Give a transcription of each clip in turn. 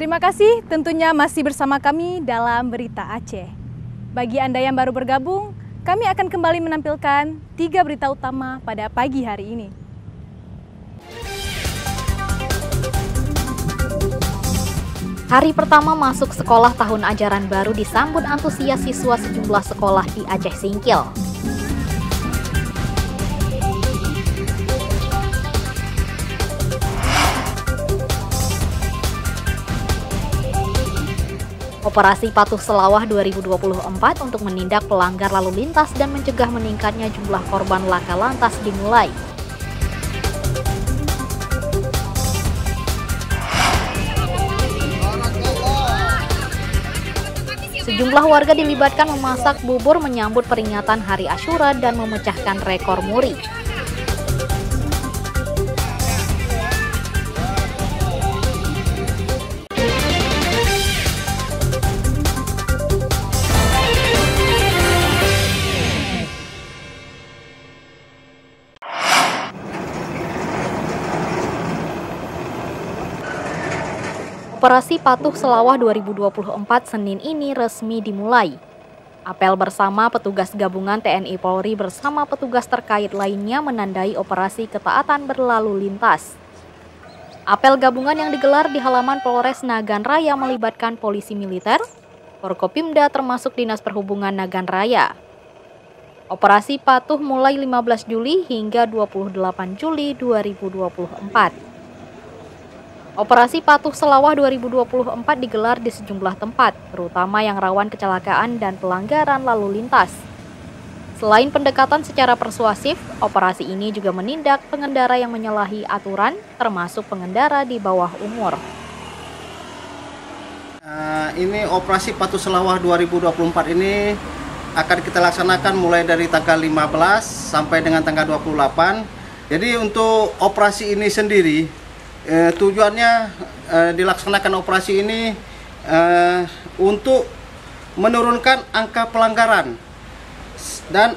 Terima kasih tentunya masih bersama kami dalam Berita Aceh. Bagi Anda yang baru bergabung, kami akan kembali menampilkan 3 berita utama pada pagi hari ini. Hari pertama masuk sekolah tahun ajaran baru disambut antusias siswa sejumlah sekolah di Aceh Singkil. Operasi Patuh Selawah 2024 untuk menindak pelanggar lalu lintas dan mencegah meningkatnya jumlah korban laka lantas dimulai. Sejumlah warga dilibatkan memasak bubur menyambut peringatan Hari Asyura dan memecahkan rekor muri. Operasi Patuh Selawah 2024 Senin ini resmi dimulai. Apel bersama petugas gabungan TNI Polri bersama petugas terkait lainnya menandai operasi ketaatan berlalu lintas. Apel gabungan yang digelar di halaman Polres Nagan Raya melibatkan polisi militer, Forkopimda termasuk Dinas Perhubungan Nagan Raya. Operasi Patuh mulai 15 Juli hingga 28 Juli 2024. Operasi Patuh Selawah 2024 digelar di sejumlah tempat, terutama yang rawan kecelakaan dan pelanggaran lalu lintas. Selain pendekatan secara persuasif, operasi ini juga menindak pengendara yang menyalahi aturan, termasuk pengendara di bawah umur. Ini Operasi Patuh Selawah 2024 ini akan kita laksanakan mulai dari tanggal 15 sampai dengan tanggal 28. Jadi untuk operasi ini sendiri, tujuannya dilaksanakan operasi ini untuk menurunkan angka pelanggaran dan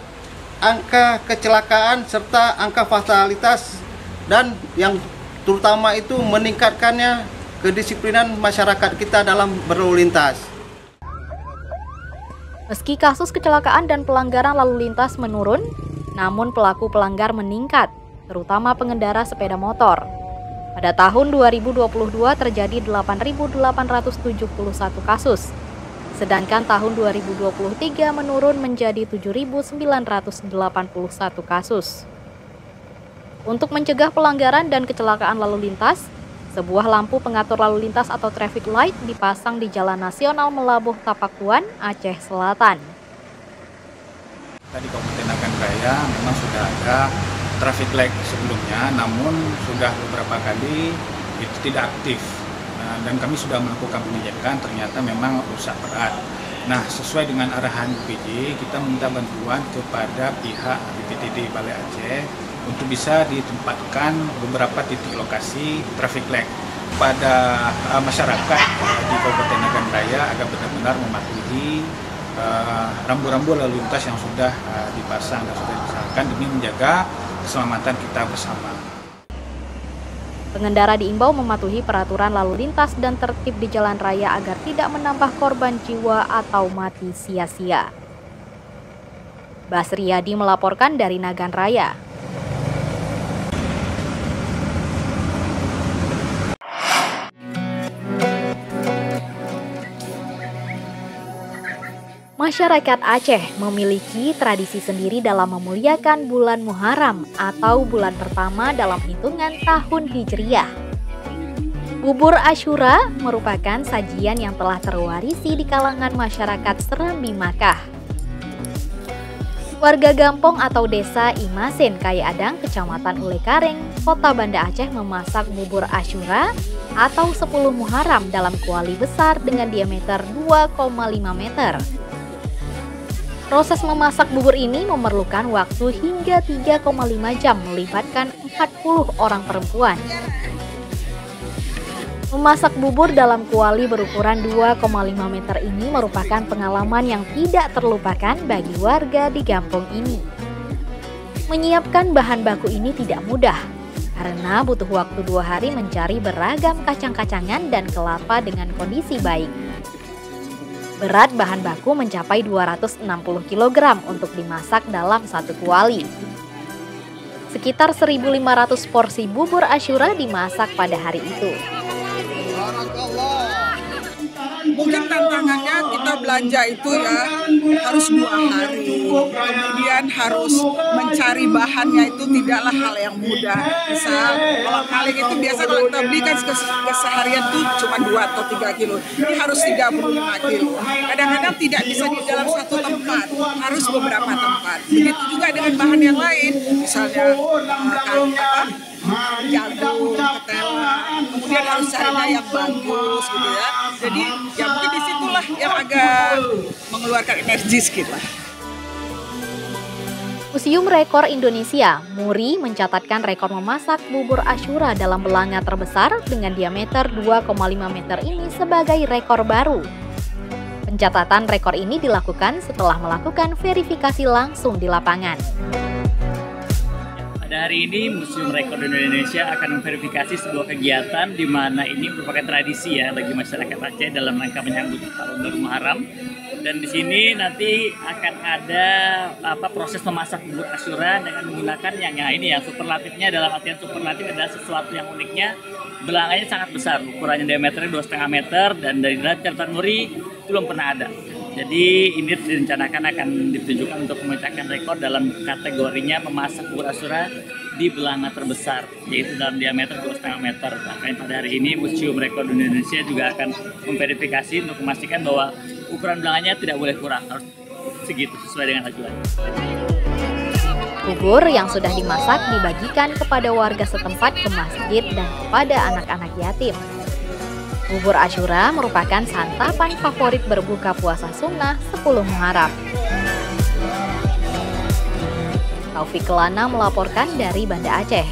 angka kecelakaan serta angka fatalitas, dan yang terutama itu meningkatkannya kedisiplinan masyarakat kita dalam berlalu lintas. Meski kasus kecelakaan dan pelanggaran lalu lintas menurun, namun pelaku pelanggar meningkat, terutama pengendara sepeda motor. Pada tahun 2022 terjadi 8.871 kasus, sedangkan tahun 2023 menurun menjadi 7.981 kasus. Untuk mencegah pelanggaran dan kecelakaan lalu lintas, sebuah lampu pengatur lalu lintas atau traffic light dipasang di Jalan Nasional Melabuh Tapakuan, Aceh Selatan. Di Kabupaten Nagan Raya memang sudah ada traffic light sebelumnya, namun sudah beberapa kali itu tidak aktif. Dan kami sudah melakukan penindakan, ternyata memang rusak berat. Nah, sesuai dengan arahan BPJ, kita meminta bantuan kepada pihak BPTD Balai Aceh untuk bisa ditempatkan beberapa titik lokasi traffic light pada masyarakat di Kabupaten Nagan Raya agar benar-benar mematuhi rambu-rambu lalu lintas yang sudah dipasang dan sudah disahkan demi menjaga keselamatan kita bersama. Pengendara diimbau mematuhi peraturan lalu lintas dan tertib di jalan raya agar tidak menambah korban jiwa atau mati sia-sia. Basriadi melaporkan dari Nagan Raya. Masyarakat Aceh memiliki tradisi sendiri dalam memuliakan bulan Muharram atau bulan pertama dalam hitungan tahun Hijriah. Bubur Asyura merupakan sajian yang telah terwarisi di kalangan masyarakat Serambi Makkah. Warga Gampong atau Desa Imasen, Kaya Adang, Kecamatan Ulekareng, Kota Banda Aceh memasak bubur Asyura atau 10 Muharram dalam kuali besar dengan diameter 2,5 meter. Proses memasak bubur ini memerlukan waktu hingga 3,5 jam melibatkan 40 orang perempuan. Memasak bubur dalam kuali berukuran 2,5 meter ini merupakan pengalaman yang tidak terlupakan bagi warga di kampung ini. Menyiapkan bahan baku ini tidak mudah, karena butuh waktu 2 hari mencari beragam kacang-kacangan dan kelapa dengan kondisi baik. Berat bahan baku mencapai 260 kg untuk dimasak dalam 1 kuali. Sekitar 1.500 porsi bubur Asyura dimasak pada hari itu. Mungkin tantangannya kita belanja itu ya harus 2 hari, kemudian harus mencari bahannya itu tidaklah hal yang mudah. Misal kalau kaleng itu biasa kalau kita beli kan keseharian tuh cuma 2 atau 3 kilo, ini harus 35 kilo. Kadang-kadang tidak bisa di dalam satu tempat, harus beberapa tempat. Begitu juga dengan bahan yang lain, misalnya jagung, ketela, kemudian harus carinya yang bagus gitu ya. Jadi ya mungkin disitulah yang agak mengeluarkan energi sedikit lah. Museum Rekor Indonesia, MURI, mencatatkan rekor memasak bubur Asyura dalam belanga terbesar dengan diameter 2,5 meter ini sebagai rekor baru. Pencatatan rekor ini dilakukan setelah melakukan verifikasi langsung di lapangan. Pada hari ini, Museum Rekor Indonesia akan memverifikasi sebuah kegiatan di mana ini merupakan tradisi ya bagi masyarakat Aceh dalam rangka menyambut tahun baru Muharram. Dan di sini nanti akan ada proses memasak bubur Asyura dengan menggunakan yang superlatifnya, dalam artian superlatif adalah sesuatu yang uniknya belanganya sangat besar, ukurannya diameternya 2,5 meter dan dari catatan MURI belum pernah ada. Jadi ini direncanakan akan ditunjukkan untuk memecahkan rekor dalam kategorinya memasak bubur Asyura di belanga terbesar, yaitu dalam diameter 2,5 meter. Bahkan pada hari ini Museum Rekor Indonesia juga akan memverifikasi untuk memastikan bahwa ukuran belanganya tidak boleh kurang, harus segitu sesuai dengan acuan. Bubur yang sudah dimasak dibagikan kepada warga setempat ke masjid dan kepada anak-anak yatim. Bubur Asyura merupakan santapan favorit berbuka puasa sunnah 10 Muharram. Taufik Kelana melaporkan dari Banda Aceh.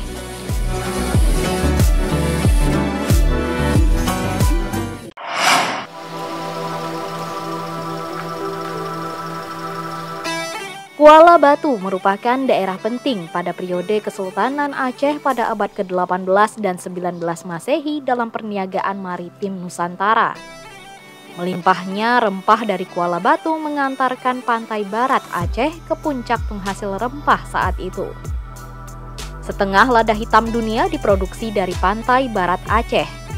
Kuala Batu merupakan daerah penting pada periode Kesultanan Aceh pada abad ke-18 dan 19 Masehi dalam perniagaan maritim Nusantara. Melimpahnya rempah dari Kuala Batu mengantarkan pantai barat Aceh ke puncak penghasil rempah saat itu. Setengah lada hitam dunia diproduksi dari pantai barat Aceh.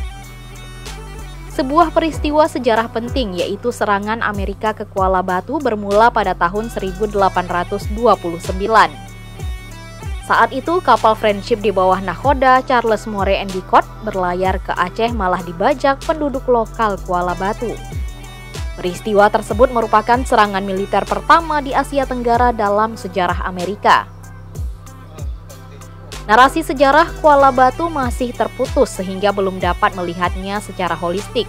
Sebuah peristiwa sejarah penting yaitu serangan Amerika ke Kuala Batu bermula pada tahun 1829. Saat itu kapal Friendship di bawah nahkoda Charles Moore Endicott berlayar ke Aceh malah dibajak penduduk lokal Kuala Batu. Peristiwa tersebut merupakan serangan militer pertama di Asia Tenggara dalam sejarah Amerika. Narasi sejarah Kuala Batu masih terputus sehingga belum dapat melihatnya secara holistik.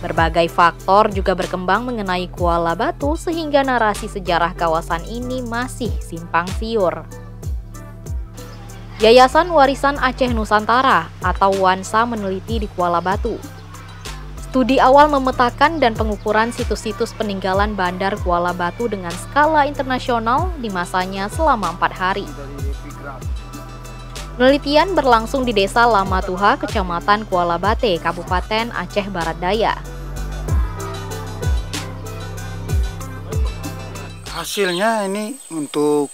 Berbagai faktor juga berkembang mengenai Kuala Batu sehingga narasi sejarah kawasan ini masih simpang siur. Yayasan Warisan Aceh Nusantara atau WANSA meneliti di Kuala Batu. Studi awal memetakan dan pengukuran situs-situs peninggalan bandar Kuala Batu dengan skala internasional di masanya selama 4 hari. Penelitian berlangsung di Desa Lama Tuha, Kecamatan Kuala Bate, Kabupaten Aceh Barat Daya. Hasilnya ini untuk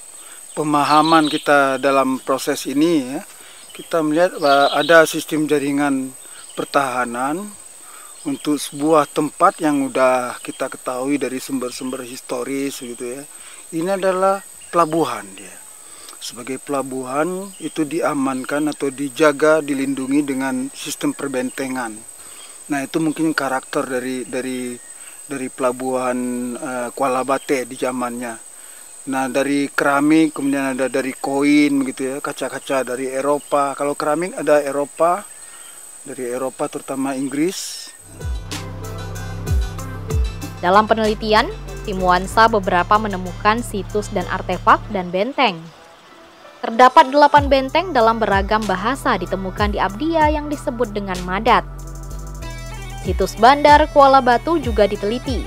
pemahaman kita dalam proses ini ya, kita melihat ada sistem jaringan pertahanan untuk sebuah tempat yang udah kita ketahui dari sumber-sumber historis gitu ya. Ini adalah pelabuhan dia. Sebagai pelabuhan itu diamankan atau dijaga, dilindungi dengan sistem perbentengan. Nah itu mungkin karakter dari pelabuhan Kuala Bate di zamannya. Nah dari keramik, kemudian ada dari koin begitu ya, kaca-kaca dari Eropa. Kalau keramik ada Eropa, dari Eropa terutama Inggris. Dalam penelitian, tim WANSA beberapa menemukan situs dan artefak dan benteng. Terdapat 8 benteng dalam beragam bahasa ditemukan di Abdia yang disebut dengan Madat. Situs bandar Kuala Batu juga diteliti.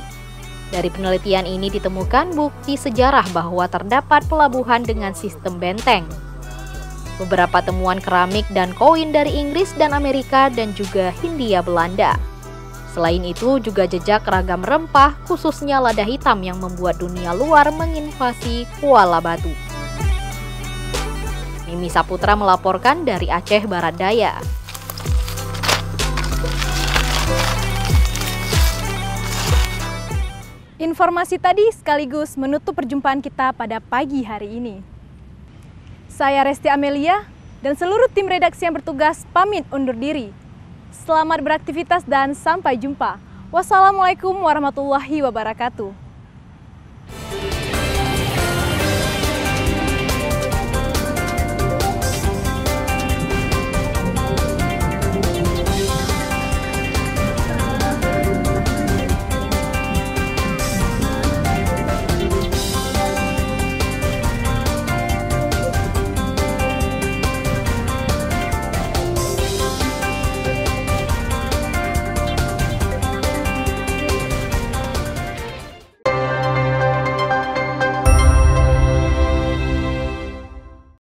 Dari penelitian ini ditemukan bukti sejarah bahwa terdapat pelabuhan dengan sistem benteng. beberapa temuan keramik dan koin dari Inggris dan Amerika dan juga Hindia Belanda. Selain itu juga jejak ragam rempah khususnya lada hitam yang membuat dunia luar menginvasi Kuala Batu. Mimi Saputra melaporkan dari Aceh Barat Daya. Informasi tadi sekaligus menutup perjumpaan kita pada pagi hari ini. Saya Resti Amelia dan seluruh tim redaksi yang bertugas pamit undur diri. Selamat beraktivitas dan sampai jumpa. Wassalamualaikum warahmatullahi wabarakatuh.